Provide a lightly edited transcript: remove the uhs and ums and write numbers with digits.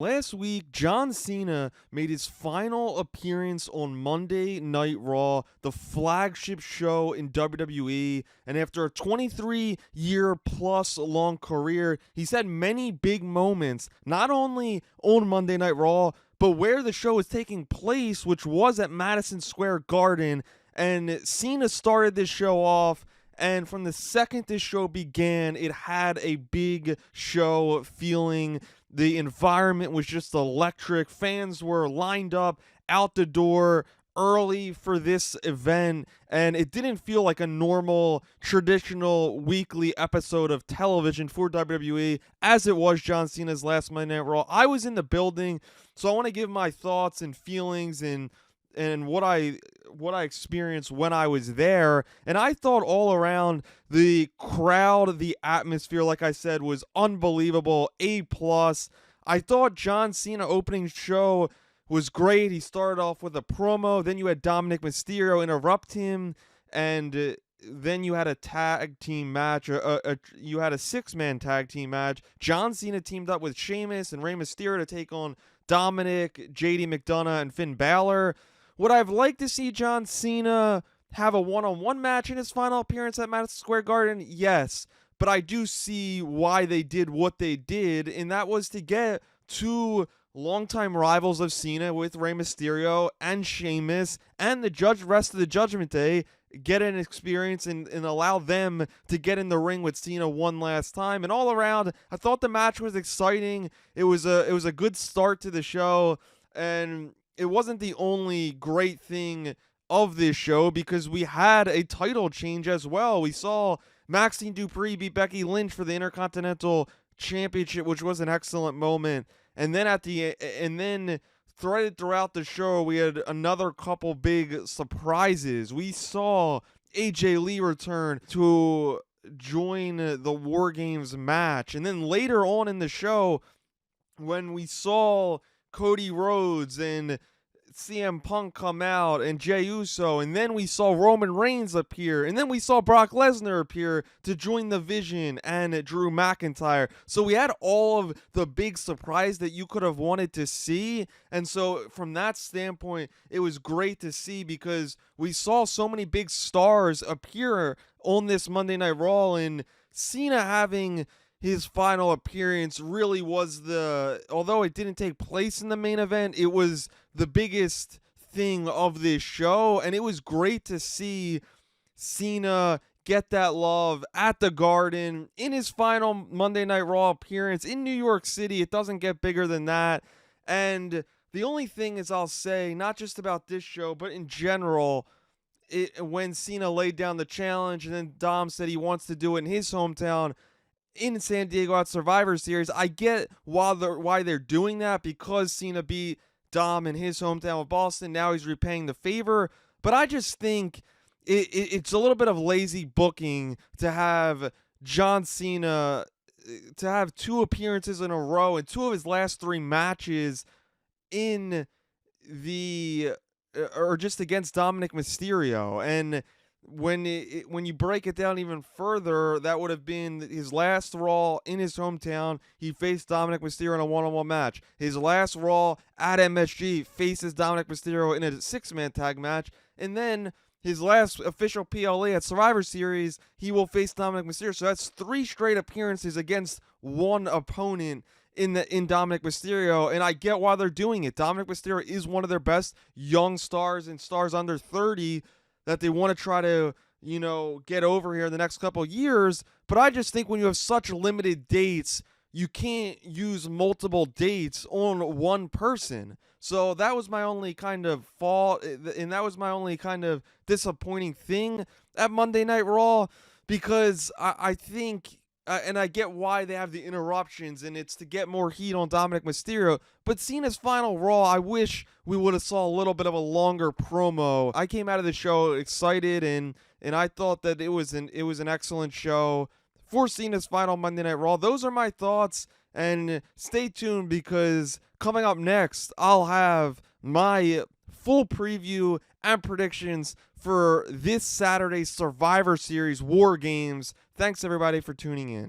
Last week, John Cena made his final appearance on Monday Night Raw, the flagship show in WWE. And after a 23-year plus long career, he's had many big moments, not only on Monday Night Raw, but where the show is taking place, which was at Madison Square Garden. And Cena started this show off. And from the second this show began, it had a big show feeling. The environment was just electric. Fans were lined up out the door early for this event, and it didn't feel like a normal, traditional weekly episode of television for WWE as it was John Cena's last Monday Night Raw. I was in the building, so I want to give my thoughts and feelings and what I experienced when I was there. And I thought all around the crowd, the atmosphere, like I said, was unbelievable. A plus. I thought John Cena opening show was great. He started off with a promo, then you had Dominic Mysterio interrupt him, and then you had a tag team match. You had a six-man tag team match. John Cena teamed up with Sheamus and Rey Mysterio to take on Dominic, JD McDonough, and Finn Balor. Would I have liked to see John Cena have a one-on-one match in his final appearance at Madison Square Garden? Yes. But I do see why they did what they did, and that was to get two longtime rivals of Cena with Rey Mysterio and Sheamus and the rest of the Judgment Day get an experience and allow them to get in the ring with Cena one last time. And all around, I thought the match was exciting. It was a good start to the show, and it wasn't the only great thing of this show because we had a title change as well. We saw Maxine Dupree beat Becky Lynch for the Intercontinental Championship, which was an excellent moment. And then threaded throughout the show, we had another couple big surprises. We saw AJ Lee return to join the War Games match. And then later on in the show, when we saw Cody Rhodes and CM Punk come out and Jey Uso, and then we saw Roman Reigns appear, and then we saw Brock Lesnar appear to join the Vision and Drew McIntyre. So we had all of the big surprise that you could have wanted to see, and so from that standpoint, it was great to see because we saw so many big stars appear on this Monday Night Raw, and Cena having his final appearance really was although it didn't take place in the main event, it was the biggest thing of this show, and it was great to see Cena get that love at the Garden in his final Monday Night Raw appearance in New York City. It doesn't get bigger than that. And the only thing is, I'll say, not just about this show, but in general, when Cena laid down the challenge and then Dom said he wants to do it in his hometown, in San Diego at Survivor Series, I get why they're doing that because Cena beat Dom in his hometown of Boston. Now he's repaying the favor. But I just think it's a little bit of lazy booking to have John Cena to have two appearances in a row and two of his last three matches in the or just against Dominic Mysterio. And when you break it down even further, that would have been his last Raw in his hometown. He faced Dominic Mysterio in a one-on-one match. His last Raw at MSG faces Dominic Mysterio in a six-man tag match. And then his last official PLA at Survivor Series, he will face Dominic Mysterio. So that's three straight appearances against one opponent in Dominic Mysterio, and I get why they're doing it. Dominic Mysterio is one of their best young stars and stars under 30 that they want to try to, get over here in the next couple of years. But I just think when you have such limited dates, you can't use multiple dates on one person. So that was my only kind of fault, and that was my only kind of disappointing thing at Monday Night Raw, because I think, and I get why they have the interruptions, and it's to get more heat on Dominic Mysterio. But Cena's final Raw, I wish we would have saw a little bit of a longer promo. I came out of the show excited, and I thought that it was an excellent show for Cena's final Monday Night Raw. Those are my thoughts, and stay tuned because coming up next, I'll have my full preview and predictions for this Saturday's Survivor Series War Games. Thanks, everybody, for tuning in.